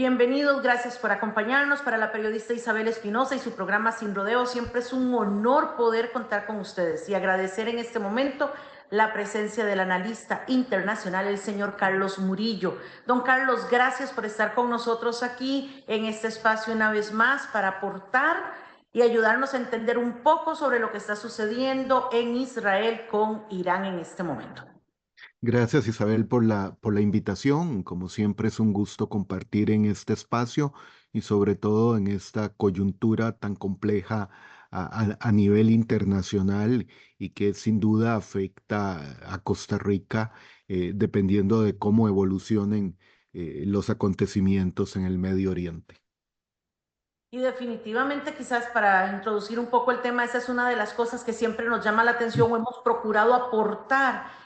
Bienvenidos, gracias por acompañarnos. Para la periodista Isabel Espinosa y su programa Sin Rodeos, siempre es un honor poder contar con ustedes y agradecer en este momento la presencia del analista internacional, el señor Carlos Murillo. Don Carlos, gracias por estar con nosotros aquí en este espacio una vez más para aportar y ayudarnos a entender un poco sobre lo que está sucediendo en Israel con Irán en este momento. Gracias Isabel por la invitación. Como siempre es un gusto compartir en este espacio y sobre todo en esta coyuntura tan compleja a nivel internacional y que sin duda afecta a Costa Rica dependiendo de cómo evolucionen los acontecimientos en el Medio Oriente. Y definitivamente, quizás para introducir un poco el tema, esa es una de las cosas que siempre nos llama la atención o hemos procurado aportar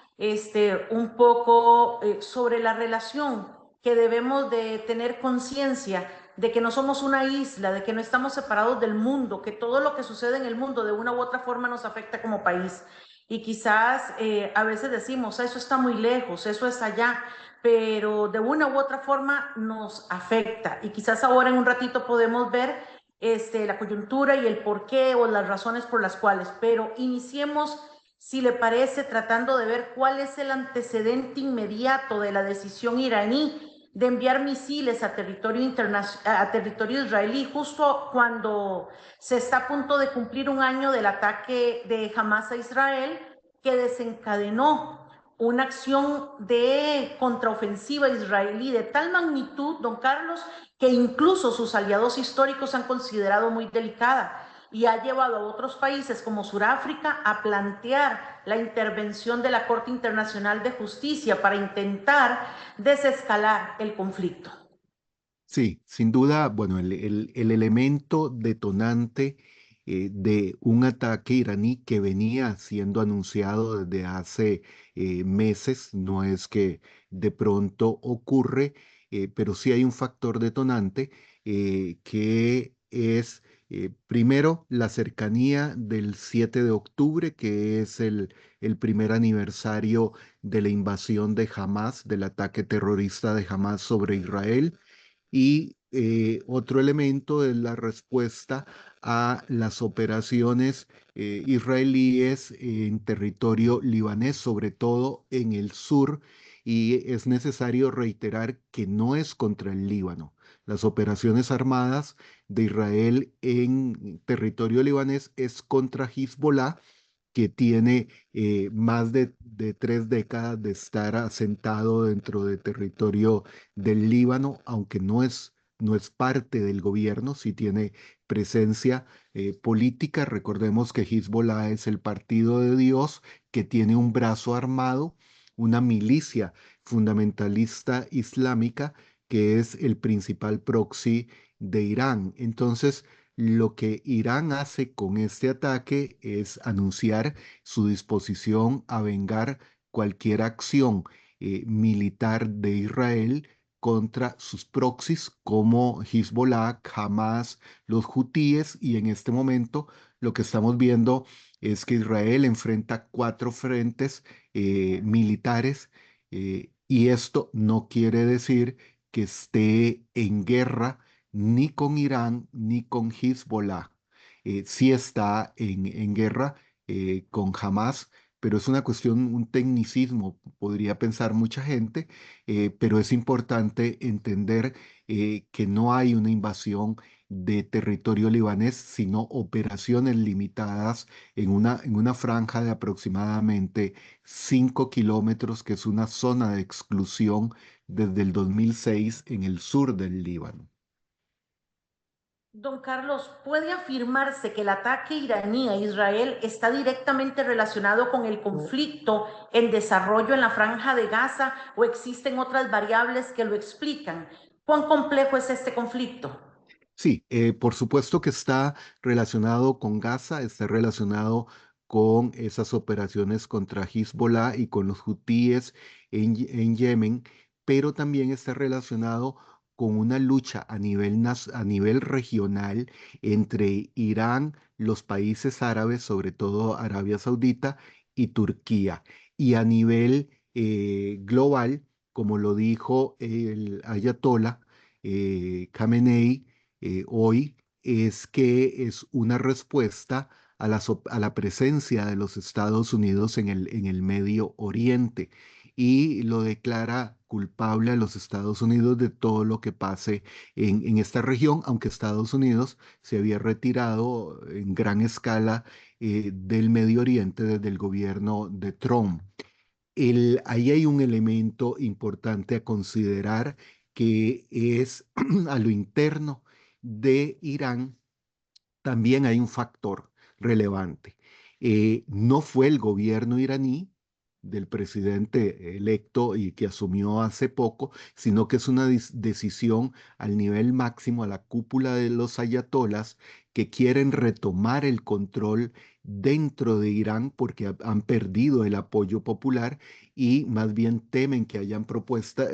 un poco sobre la relación que debemos de tener conciencia de que no somos una isla, de que no estamos separados del mundo, que todo lo que sucede en el mundo de una u otra forma nos afecta como país. Y quizás a veces decimos, eso está muy lejos, eso es allá, pero de una u otra forma nos afecta. Y quizás ahora en un ratito podemos ver la coyuntura y el porqué o las razones por las cuales, pero iniciemos, si le parece, tratando de ver cuál es el antecedente inmediato de la decisión iraní de enviar misiles a territorio israelí, justo cuando se está a punto de cumplir un año del ataque de Hamas a Israel, que desencadenó una acción de contraofensiva israelí de tal magnitud, don Carlos, que incluso sus aliados históricos han considerado muy delicada y ha llevado a otros países como Sudáfrica a plantear la intervención de la Corte Internacional de Justicia para intentar desescalar el conflicto. Sí, sin duda, bueno, el elemento detonante de un ataque iraní que venía siendo anunciado desde hace meses, no es que de pronto ocurre, pero sí hay un factor detonante que es, primero, la cercanía del 7 de octubre, que es el primer aniversario de la invasión de Hamas, del ataque terrorista de Hamas sobre Israel. Y otro elemento es la respuesta a las operaciones israelíes en territorio libanés, sobre todo en el sur. Y es necesario reiterar que no es contra el Líbano. Las operaciones armadas de Israel en territorio libanés es contra Hezbollah, que tiene más de 3 décadas de estar asentado dentro de territorio del Líbano, aunque no es parte del gobierno, sí tiene presencia política. Recordemos que Hezbollah es el partido de Dios que tiene un brazo armado, una milicia fundamentalista islámica que es el principal proxy de Irán. Entonces, lo que Irán hace con este ataque es anunciar su disposición a vengar cualquier acción militar de Israel contra sus proxies como Hezbollah, Hamas, los hutíes, y en este momento lo que estamos viendo es que Israel enfrenta 4 frentes militares, y esto no quiere decir que esté en guerra ni con Irán ni con Hezbollah. Sí está en guerra con Hamas, pero es una cuestión, un tecnicismo, podría pensar mucha gente, pero es importante entender que no hay una invasión de territorio libanés, sino operaciones limitadas en una franja de aproximadamente 5 kilómetros, que es una zona de exclusión desde el 2006 en el sur del Líbano. Don Carlos, ¿puede afirmarse que el ataque iraní a Israel está directamente relacionado con el conflicto en desarrollo en la Franja de Gaza o existen otras variables que lo explican? ¿Cuán complejo es este conflicto? Sí, por supuesto que está relacionado con Gaza, está relacionado con esas operaciones contra Hezbollah y con los hutíes en Yemen, pero también está relacionado con una lucha a nivel regional entre Irán, los países árabes, sobre todo Arabia Saudita y Turquía, y a nivel global, como lo dijo el ayatollah, Khamenei hoy es que es una respuesta a la presencia de los Estados Unidos en el Medio Oriente y lo declara culpable a los Estados Unidos de todo lo que pase en esta región, aunque Estados Unidos se había retirado en gran escala del Medio Oriente desde el gobierno de Trump. Ahí hay un elemento importante a considerar que es a lo interno de Irán también hay un factor relevante. No fue el gobierno iraní del presidente electo y que asumió hace poco, sino que es una decisión al nivel máximo, a la cúpula de los ayatolas, que quieren retomar el control dentro de Irán porque han perdido el apoyo popular y más bien temen que hayan protestas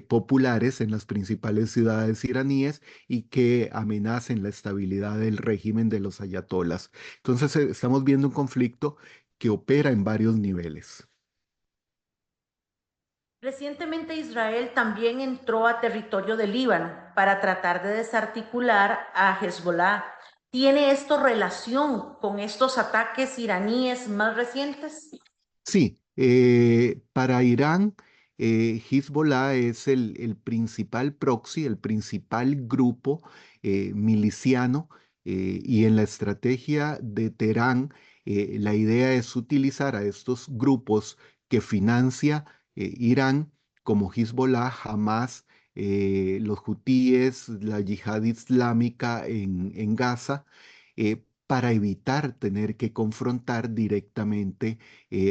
populares en las principales ciudades iraníes y que amenacen la estabilidad del régimen de los ayatolas. Entonces, estamos viendo un conflicto que opera en varios niveles. Recientemente Israel también entró a territorio del Líbano para tratar de desarticular a Hezbollah. ¿Tiene esto relación con estos ataques iraníes más recientes? Sí, para Irán, Hezbollah es el principal proxy, el principal grupo miliciano y en la estrategia de Teherán, la idea es utilizar a estos grupos que financia Irán como Hezbollah, Hamas, los hutíes, la yihad islámica en Gaza, para evitar tener que confrontar directamente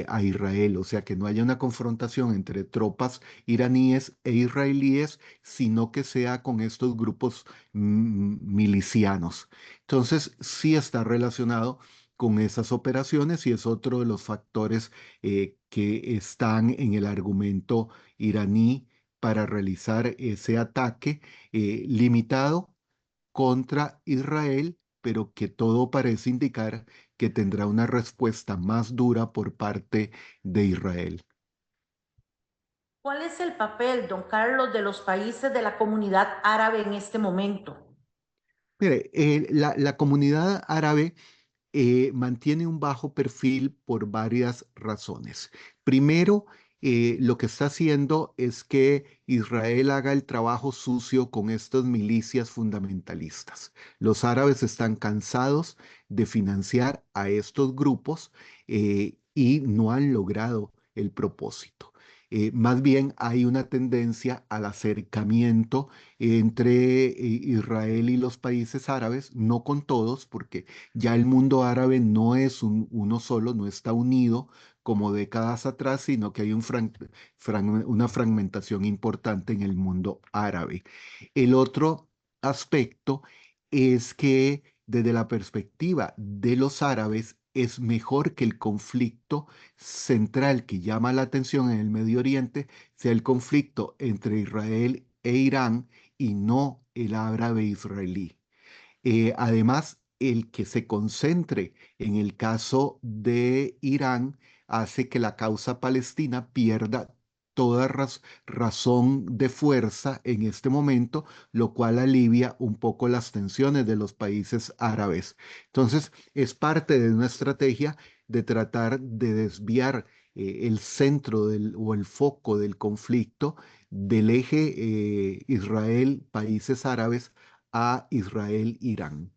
a Israel, o sea, que no haya una confrontación entre tropas iraníes e israelíes, sino que sea con estos grupos milicianos. Entonces, sí está relacionado con esas operaciones y es otro de los factores que están en el argumento iraní para realizar ese ataque limitado contra Israel, pero que todo parece indicar que tendrá una respuesta más dura por parte de Israel. ¿Cuál es el papel, don Carlos, de los países de la comunidad árabe en este momento? Mire, la comunidad árabe mantiene un bajo perfil por varias razones. Primero, lo que está haciendo es que Israel haga el trabajo sucio con estas milicias fundamentalistas. Los árabes están cansados de financiar a estos grupos y no han logrado el propósito. Más bien hay una tendencia al acercamiento entre Israel y los países árabes, no con todos, porque ya el mundo árabe no es uno solo, no está unido como décadas atrás, sino que hay una fragmentación importante en el mundo árabe. El otro aspecto es que desde la perspectiva de los árabes es mejor que el conflicto central que llama la atención en el Medio Oriente sea el conflicto entre Israel e Irán y no el árabe israelí. Además, el que se concentre en el caso de Irán hace que la causa palestina pierda toda razón de fuerza en este momento, lo cual alivia un poco las tensiones de los países árabes. Entonces, es parte de una estrategia de tratar de desviar el centro o el foco del conflicto del eje Israel-países árabes a Israel-Irán.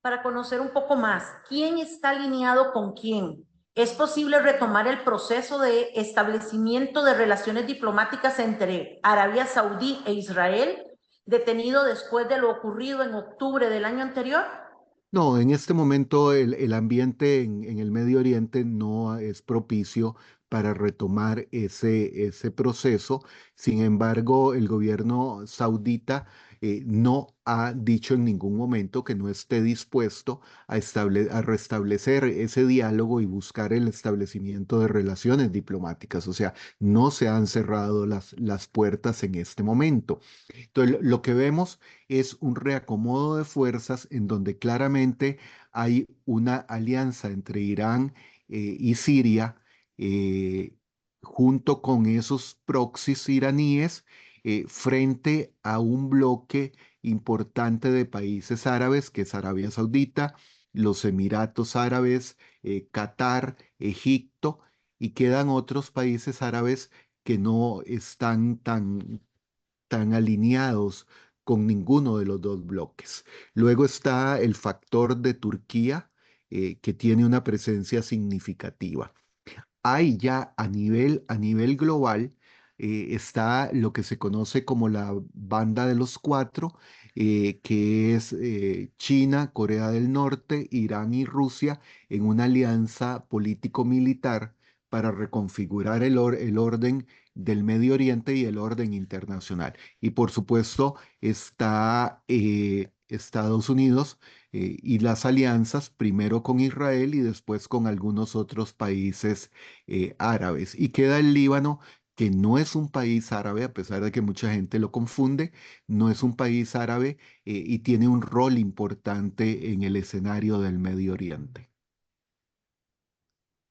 Para conocer un poco más, ¿quién está alineado con quién? ¿Es posible retomar el proceso de establecimiento de relaciones diplomáticas entre Arabia Saudí e Israel, detenido después de lo ocurrido en octubre del año anterior? No, en este momento el ambiente en el Medio Oriente no es propicio para retomar ese proceso. Sin embargo, el gobierno saudita no ha dicho en ningún momento que no esté dispuesto a restablecer ese diálogo y buscar el establecimiento de relaciones diplomáticas. O sea, no se han cerrado las puertas en este momento. Entonces, lo que vemos es un reacomodo de fuerzas en donde claramente hay una alianza entre Irán y Siria, eh, junto con esos proxies iraníes frente a un bloque importante de países árabes, que es Arabia Saudita, los Emiratos Árabes, Qatar, Egipto, y quedan otros países árabes que no están tan alineados con ninguno de los dos bloques. Luego está el factor de Turquía, que tiene una presencia significativa. Hay ya a nivel global, está lo que se conoce como la banda de los cuatro, que es China, Corea del Norte, Irán y Rusia en una alianza político-militar para reconfigurar el orden del Medio Oriente y el orden internacional. Y por supuesto está Estados Unidos y las alianzas, primero con Israel y después con algunos otros países árabes. Y queda el Líbano, que no es un país árabe, a pesar de que mucha gente lo confunde, no es un país árabe y tiene un rol importante en el escenario del Medio Oriente.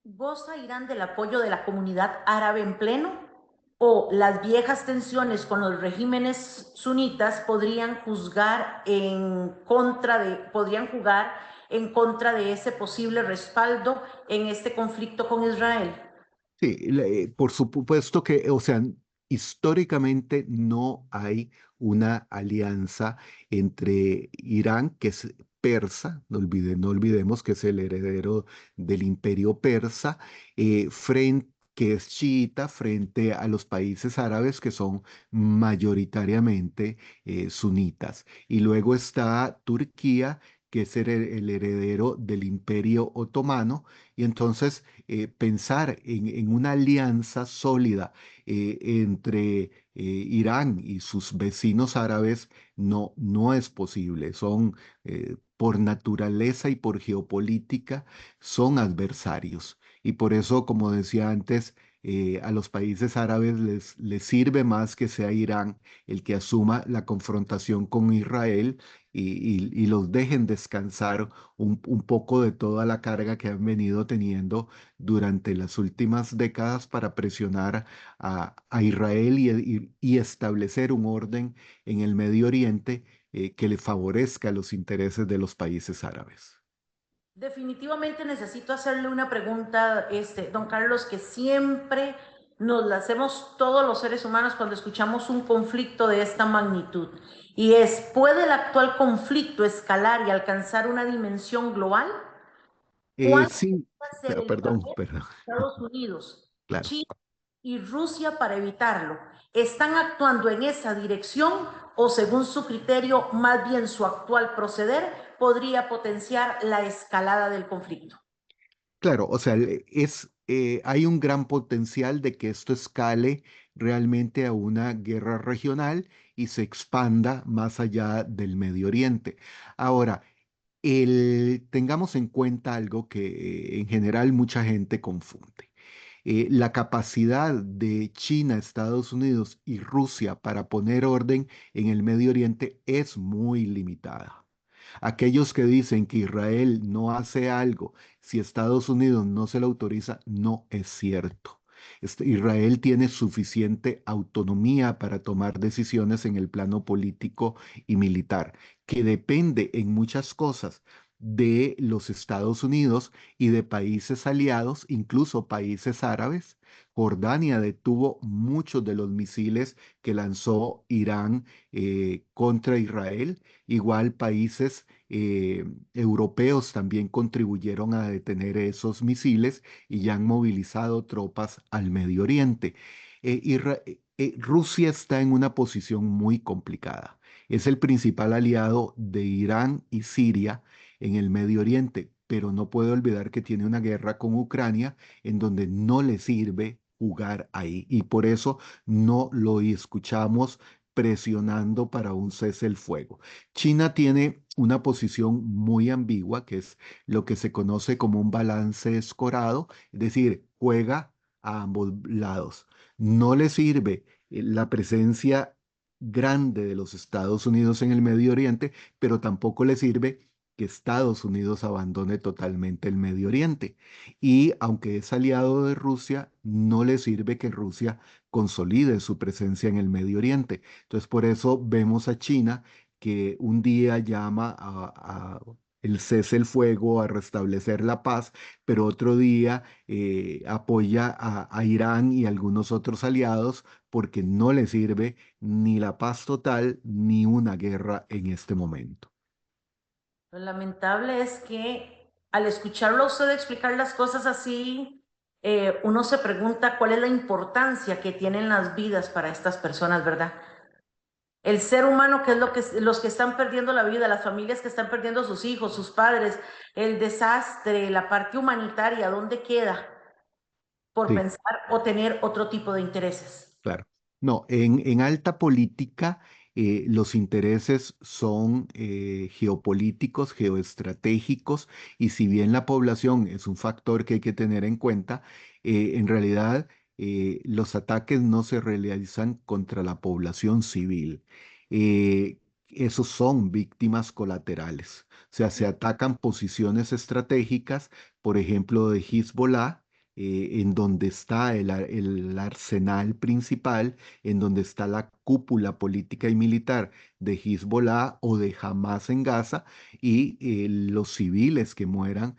¿Goza Irán del apoyo de la comunidad árabe en pleno? ¿O las viejas tensiones con los regímenes sunitas podrían jugar en contra de ese posible respaldo en este conflicto con Israel? Sí, por supuesto que, o sea, históricamente no hay una alianza entre Irán, que es persa, no olvidemos que es el heredero del imperio persa, que es chiita, frente a los países árabes que son mayoritariamente sunitas. Y luego está Turquía, que es el heredero del imperio otomano. Y entonces pensar en una alianza sólida entre Irán y sus vecinos árabes no es posible. Son, por naturaleza y por geopolítica, son adversarios. Y por eso, como decía antes, a los países árabes les sirve más que sea Irán el que asuma la confrontación con Israel y los dejen descansar un poco de toda la carga que han venido teniendo durante las últimas décadas para presionar a Israel y establecer un orden en el Medio Oriente que le favorezca los intereses de los países árabes. Definitivamente necesito hacerle una pregunta, don Carlos, que siempre nos la hacemos todos los seres humanos cuando escuchamos un conflicto de esta magnitud. Y es, ¿puede el actual conflicto escalar y alcanzar una dimensión global? ¿Cuál Sí, va a ser el perdón, papel perdón, de Estados Unidos, claro. China y Rusia para evitarlo? ¿Están actuando en esa dirección o según su criterio, más bien su actual proceder podría potenciar la escalada del conflicto? Claro, o sea, hay un gran potencial de que esto escale realmente a una guerra regional y se expanda más allá del Medio Oriente. Ahora, tengamos en cuenta algo que en general mucha gente confunde. La capacidad de China, Estados Unidos y Rusia para poner orden en el Medio Oriente es muy limitada. Aquellos que dicen que Israel no hace algo si Estados Unidos no se lo autoriza, no es cierto. Israel tiene suficiente autonomía para tomar decisiones en el plano político y militar, que depende en muchas cosas de los Estados Unidos y de países aliados, incluso países árabes. Jordania detuvo muchos de los misiles que lanzó Irán contra Israel. Igual países europeos también contribuyeron a detener esos misiles y ya han movilizado tropas al Medio Oriente. Rusia está en una posición muy complicada. Es el principal aliado de Irán y Siria en el Medio Oriente, pero no puede olvidar que tiene una guerra con Ucrania en donde no le sirve jugar ahí y por eso no lo escuchamos presionando para un cese el fuego. China tiene una posición muy ambigua, que es lo que se conoce como un balance escorado, es decir, juega a ambos lados. No le sirve la presencia grande de los Estados Unidos en el Medio Oriente, pero tampoco le sirve que Estados Unidos abandone totalmente el Medio Oriente. Y aunque es aliado de Rusia, no le sirve que Rusia consolide su presencia en el Medio Oriente. Entonces, por eso vemos a China que un día llama a el cese el fuego, a restablecer la paz, pero otro día apoya a Irán y algunos otros aliados porque no le sirve ni la paz total ni una guerra en este momento. Lo lamentable es que al escucharlo a usted explicar las cosas así, uno se pregunta cuál es la importancia que tienen las vidas para estas personas, ¿verdad? El ser humano, que es lo que los que están perdiendo la vida, las familias que están perdiendo a sus hijos, sus padres, el desastre, la parte humanitaria, ¿dónde queda por Sí. pensar o tener otro tipo de intereses? Claro. No, en alta política los intereses son geopolíticos, geoestratégicos, y si bien la población es un factor que hay que tener en cuenta, en realidad los ataques no se realizan contra la población civil. Eh, Esos son víctimas colaterales. O sea, se atacan posiciones estratégicas, por ejemplo, de Hezbollah, en donde está el arsenal principal, en donde está la cúpula política y militar de Hezbollah o de Hamas en Gaza, y los civiles que mueran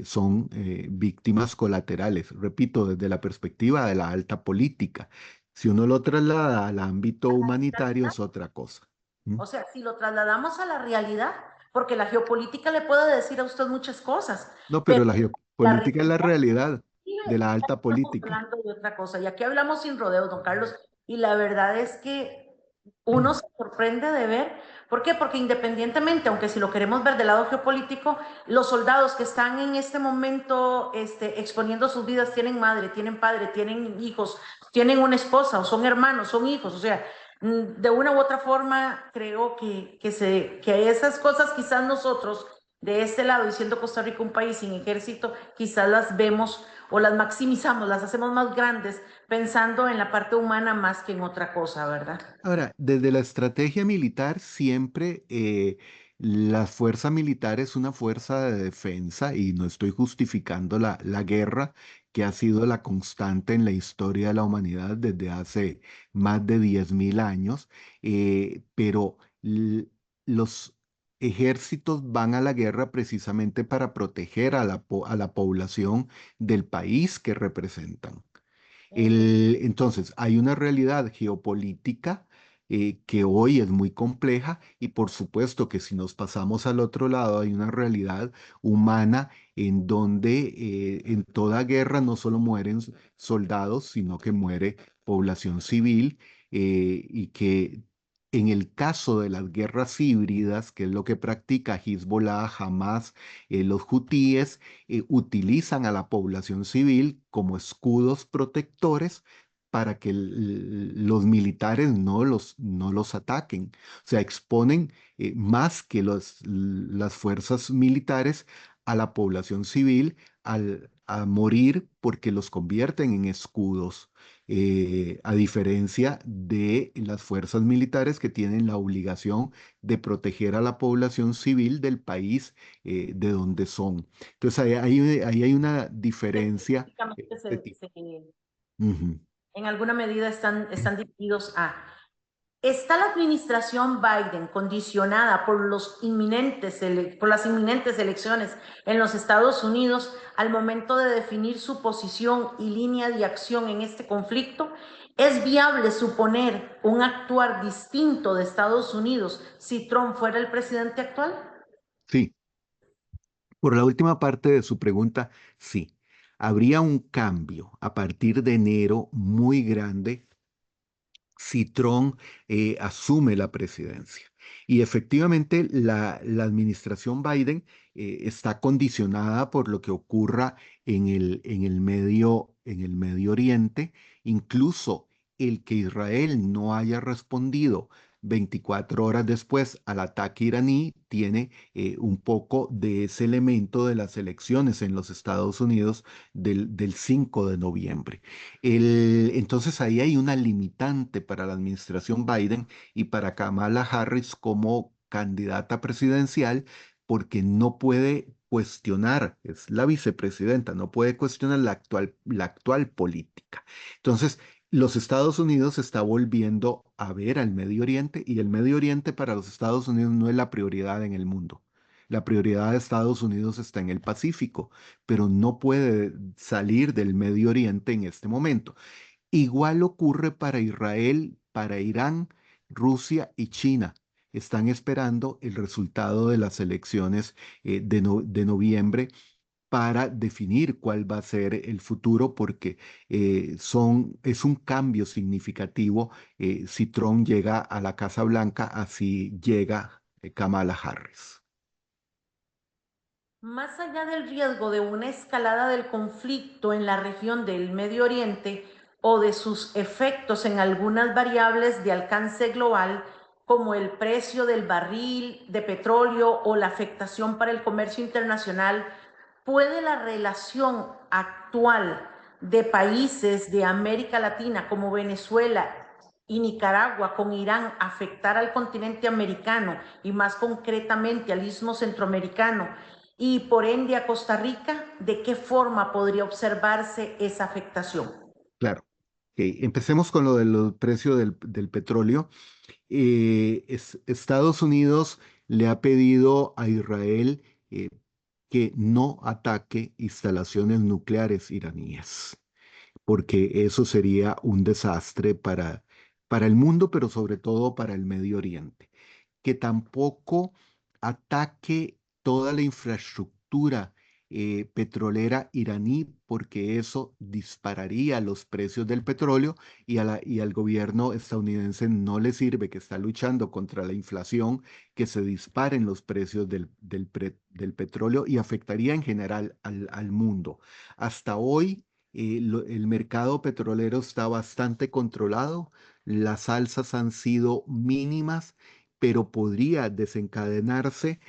son víctimas colaterales. Repito, desde la perspectiva de la alta política. Si uno lo traslada al ámbito humanitario es otra cosa. ¿Mm? O sea, si lo trasladamos a la realidad, porque la geopolítica le puede decir a usted muchas cosas, No, pero pero la la geopolítica es la realidad, realidad de mire, la ya alta estamos política. hablando de otra cosa. Y aquí hablamos sin rodeos, don Carlos. Y la verdad es que uno se sorprende de ver. ¿Por qué? Porque independientemente, aunque si lo queremos ver del lado geopolítico, los soldados que están en este momento exponiendo sus vidas tienen madre, tienen padre, tienen hijos, tienen una esposa, o son hermanos, son hijos. O sea, de una u otra forma, creo que esas cosas quizás nosotros de este lado, y siendo Costa Rica un país sin ejército, quizás las vemos o las maximizamos, las hacemos más grandes, pensando en la parte humana más que en otra cosa, ¿verdad? Ahora, desde la estrategia militar, siempre la fuerza militar es una fuerza de defensa y no estoy justificando la guerra que ha sido la constante en la historia de la humanidad desde hace más de 10.000 años, pero los ejércitos van a la guerra precisamente para proteger a a la población del país que representan. Ujú. Entonces, hay una realidad geopolítica que hoy es muy compleja y por supuesto que si nos pasamos al otro lado, hay una realidad humana en donde en toda guerra no solo mueren soldados, sino que muere población civil y que en el caso de las guerras híbridas, que es lo que practica Hezbollah, Hamas, los hutíes, utilizan a la población civil como escudos protectores para que los militares no los ataquen. O sea, exponen más que las fuerzas militares a la población civil a morir porque los convierten en escudos, a diferencia de las fuerzas militares que tienen la obligación de proteger a la población civil del país de donde son. Entonces ahí hay una diferencia. Específicamente De tipo. se, Ujú. en alguna medida están dirigidos a... ¿Está la administración Biden condicionada por por las inminentes elecciones en los Estados Unidos al momento de definir su posición y línea de acción en este conflicto? ¿Es viable suponer un actuar distinto de Estados Unidos si Trump fuera el presidente actual? Sí, por la última parte de su pregunta, sí. Habría un cambio a partir de enero muy grande si Trump asume la presidencia. Y efectivamente la administración Biden está condicionada por lo que ocurra en el Medio Oriente, incluso el que Israel no haya respondido 24 horas después al ataque iraní tiene un poco de ese elemento de las elecciones en los Estados Unidos del 5 de noviembre. Entonces ahí hay una limitante para la administración Biden y para Kamala Harris como candidata presidencial, porque no puede cuestionar, es la vicepresidenta, no puede cuestionar la actual política. Entonces, los Estados Unidos se está volviendo a ver al Medio Oriente y el Medio Oriente para los Estados Unidos no es la prioridad en el mundo. La prioridad de Estados Unidos está en el Pacífico, pero no puede salir del Medio Oriente en este momento. Igual ocurre para Israel, para Irán, Rusia y China. Están esperando el resultado de las elecciones de noviembre para definir cuál va a ser el futuro, porque es un cambio significativo si Trump llega a la Casa Blanca, así llega Kamala Harris. Más allá del riesgo de una escalada del conflicto en la región del Medio Oriente o de sus efectos en algunas variables de alcance global, como el precio del barril de petróleo o la afectación para el comercio internacional, ¿puede la relación actual de países de América Latina como Venezuela y Nicaragua con Irán afectar al continente americano y más concretamente al istmo centroamericano y por ende a Costa Rica? ¿De qué forma podría observarse esa afectación? Claro. Ok, empecemos con lo del precio del petróleo. Estados Unidos le ha pedido a Israel que no ataque instalaciones nucleares iraníes, porque eso sería un desastre para el mundo, pero sobre todo para el Medio Oriente. Que tampoco ataque toda la infraestructura petrolera iraní, porque eso dispararía los precios del petróleo y al gobierno estadounidense no le sirve, que está luchando contra la inflación, que se disparen los precios del petróleo y afectaría en general al mundo. Hasta hoy, el mercado petrolero está bastante controlado, las alzas han sido mínimas, pero podría desencadenarse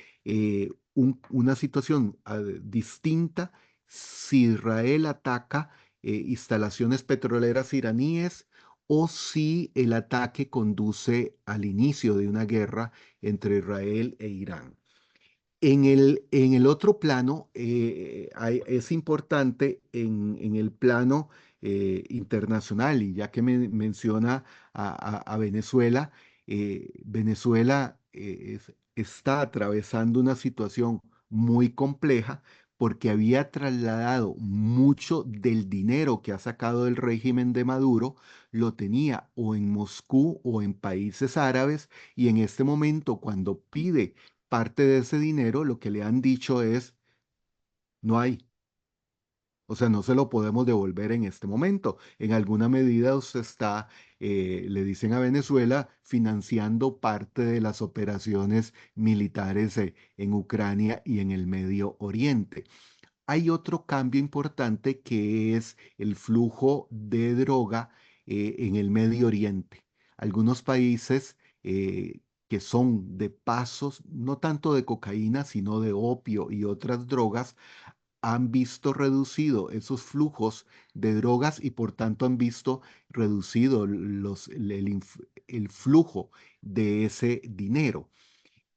una situación distinta si Israel ataca instalaciones petroleras iraníes o si el ataque conduce al inicio de una guerra entre Israel e Irán. En el otro plano, es importante en el plano internacional, y ya que menciona a Venezuela, Venezuela está atravesando una situación muy compleja porque había trasladado mucho del dinero que ha sacado del régimen de Maduro, lo tenía o en Moscú o en países árabes, y en este momento cuando pide parte de ese dinero, lo que le han dicho es, no hay. O sea, no se lo podemos devolver en este momento. En alguna medida usted está, le dicen a Venezuela, financiando parte de las operaciones militares en Ucrania y en el Medio Oriente. Hay otro cambio importante que es el flujo de droga en el Medio Oriente. Algunos países que son de pasos, no tanto de cocaína, sino de opio y otras drogas, han visto reducido esos flujos de drogas y por tanto han visto reducido el flujo de ese dinero.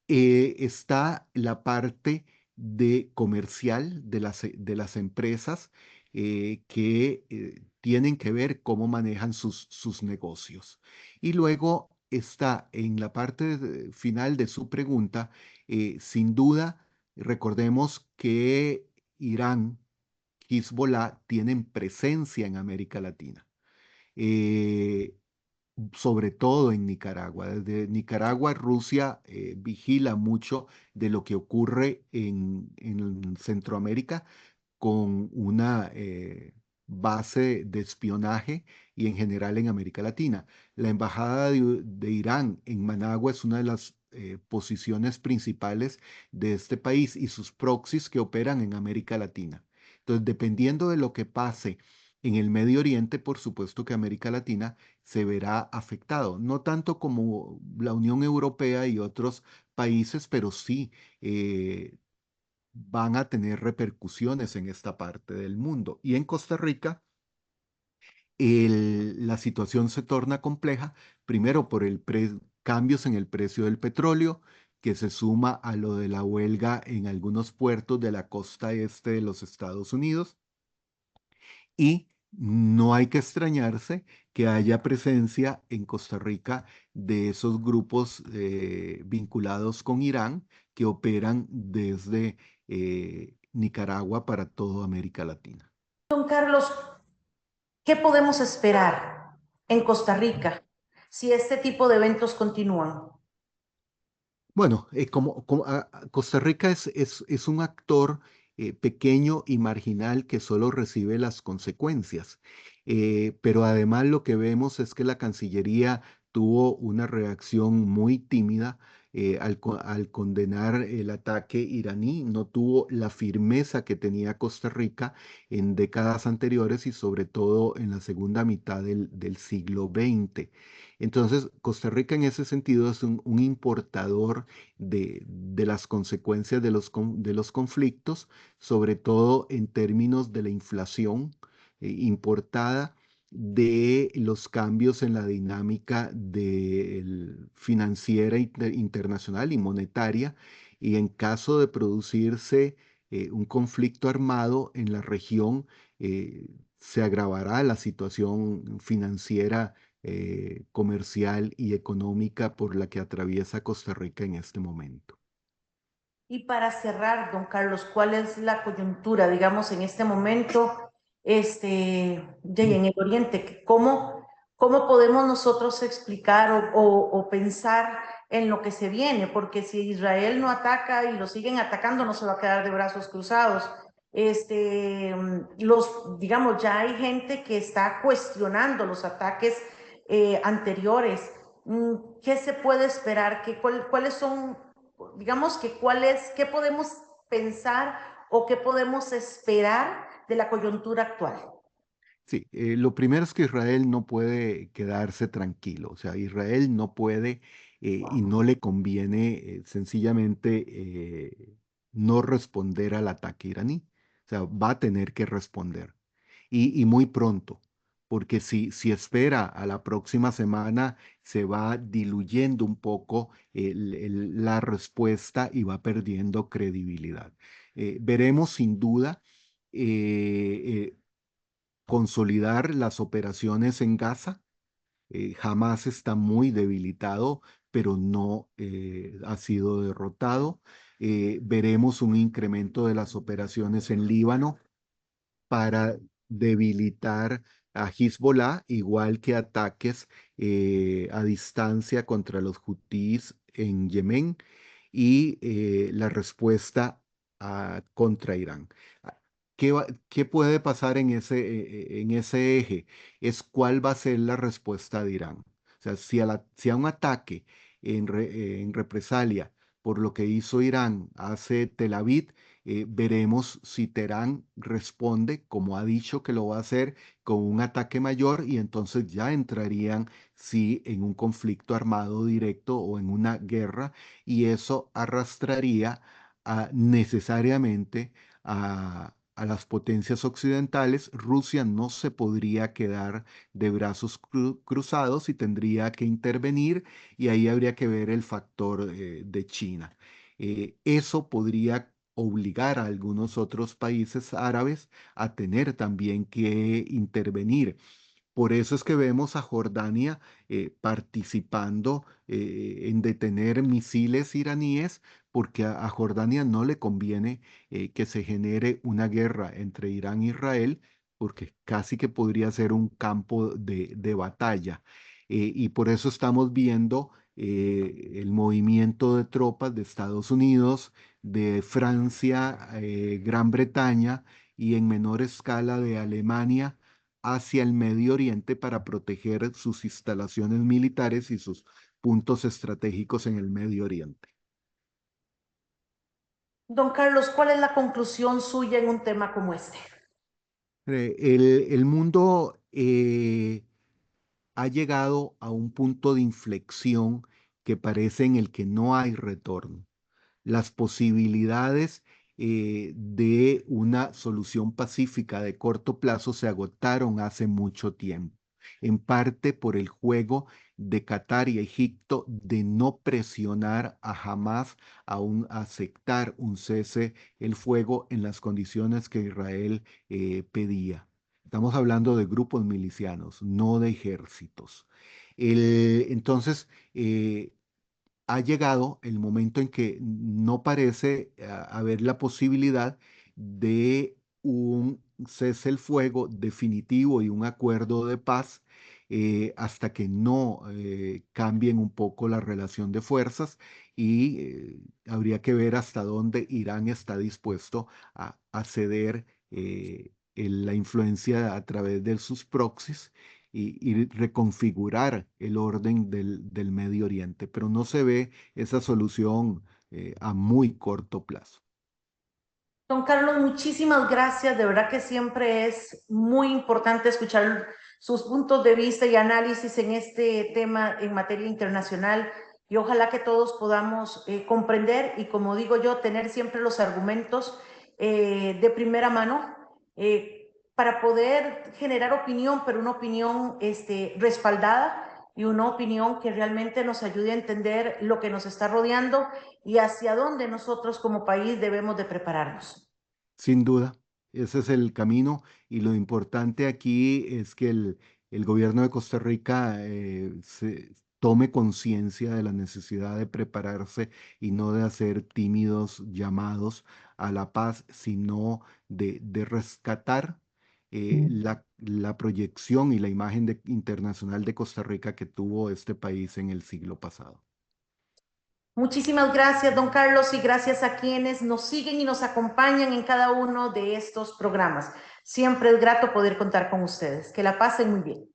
Está la parte de comercial de las empresas que tienen que ver cómo manejan sus negocios. Y luego está en la parte final de su pregunta, sin duda, recordemos que Irán, Hezbollah tienen presencia en América Latina. Eh, Sobre todo en Nicaragua. Desde Nicaragua, Rusia vigila mucho de lo que ocurre en Centroamérica con una base de espionaje y en general en América Latina. La embajada de Irán en Managua es una de las posiciones principales de este país y sus proxies que operan en América Latina. Entonces, dependiendo de lo que pase en el Medio Oriente, por supuesto que América Latina se verá afectado, no tanto como la Unión Europea y otros países, pero sí van a tener repercusiones en esta parte del mundo. Y en Costa Rica, la situación se torna compleja, primero por cambios en el precio del petróleo, que se suma a lo de la huelga en algunos puertos de la costa este de los Estados Unidos. Y no hay que extrañarse que haya presencia en Costa Rica de esos grupos vinculados con Irán que operan desde Nicaragua para toda América Latina. Don Carlos, ¿qué podemos esperar en Costa Rica si este tipo de eventos continúan? Bueno, Costa Rica es un actor pequeño y marginal que solo recibe las consecuencias. Pero además lo que vemos es que la Cancillería tuvo una reacción muy tímida al condenar el ataque iraní. No tuvo la firmeza que tenía Costa Rica en décadas anteriores y sobre todo en la segunda mitad del siglo XX. Entonces, Costa Rica en ese sentido es un importador de las consecuencias de los conflictos, sobre todo en términos de la inflación importada, de los cambios en la dinámica financiera internacional y monetaria, y en caso de producirse un conflicto armado en la región, se agravará la situación financiera comercial y económica por la que atraviesa Costa Rica en este momento. Y para cerrar, don Carlos, ¿cuál es la coyuntura, digamos, en este momento, en el Oriente? ¿Cómo podemos nosotros explicar o pensar en lo que se viene? Porque si Israel no ataca y lo siguen atacando, no se va a quedar de brazos cruzados. Digamos, ya hay gente que está cuestionando los ataques anteriores. ¿Qué se puede esperar? ¿Cuáles son, digamos que qué podemos pensar o qué podemos esperar de la coyuntura actual? Sí, lo primero es que Israel no puede quedarse tranquilo, o sea, Israel no puede y no le conviene sencillamente no responder al ataque iraní, o sea, va a tener que responder y muy pronto, porque si espera a la próxima semana, se va diluyendo un poco la respuesta y va perdiendo credibilidad. Veremos sin duda. eh, Consolidar las operaciones en Gaza. Hamas está muy debilitado, pero no ha sido derrotado. Veremos un incremento de las operaciones en Líbano para debilitar a Hezbollah, igual que ataques a distancia contra los hutíes en Yemen y la respuesta contra Irán. ¿Qué puede pasar en ese eje? Es cuál va a ser la respuesta de Irán. O sea, si a un ataque en represalia por lo que hizo Irán hace Tel Aviv, veremos si Teherán responde, como ha dicho que lo va a hacer, con un ataque mayor y entonces ya entrarían, sí, en un conflicto armado directo o en una guerra y eso arrastraría necesariamente a las potencias occidentales. Rusia no se podría quedar de brazos cruzados y tendría que intervenir y ahí habría que ver el factor de China. Eso podría obligar a algunos otros países árabes a tener también que intervenir. Por eso es que vemos a Jordania participando en detener misiles iraníes, porque a Jordania no le conviene que se genere una guerra entre Irán e Israel, porque casi que podría ser un campo de batalla. Y por eso estamos viendo el movimiento de tropas de Estados Unidos, de Francia, Gran Bretaña y en menor escala de Alemania hacia el Medio Oriente para proteger sus instalaciones militares y sus puntos estratégicos en el Medio Oriente. Don Carlos, ¿cuál es la conclusión suya en un tema como este? El mundo ha llegado a un punto de inflexión que parece en el que no hay retorno. Las posibilidades de una solución pacífica de corto plazo se agotaron hace mucho tiempo. en parte por el juego de Qatar y Egipto de no presionar a Hamas a aceptar un cese el fuego en las condiciones que Israel pedía. Estamos hablando de grupos milicianos, no de ejércitos. Entonces, ha llegado el momento en que no parece haber la posibilidad de un cese el fuego definitivo y un acuerdo de paz hasta que no cambien un poco la relación de fuerzas y habría que ver hasta dónde Irán está dispuesto a ceder la influencia a través de sus proxies y reconfigurar el orden del Medio Oriente, pero no se ve esa solución a muy corto plazo. Don Carlos, muchísimas gracias. De verdad que siempre es muy importante escuchar sus puntos de vista y análisis en este tema en materia internacional y ojalá que todos podamos comprender y, como digo yo, tener siempre los argumentos de primera mano para poder generar opinión, pero una opinión respaldada y una opinión que realmente nos ayude a entender lo que nos está rodeando y hacia dónde nosotros como país debemos de prepararnos. Sin duda, ese es el camino y lo importante aquí es que el gobierno de Costa Rica tome conciencia de la necesidad de prepararse y no de hacer tímidos llamados a la paz, sino de rescatar la proyección y la imagen internacional de Costa Rica que tuvo este país en el siglo pasado. Muchísimas gracias, don Carlos, y gracias a quienes nos siguen y nos acompañan en cada uno de estos programas. Siempre es grato poder contar con ustedes. Que la pasen muy bien.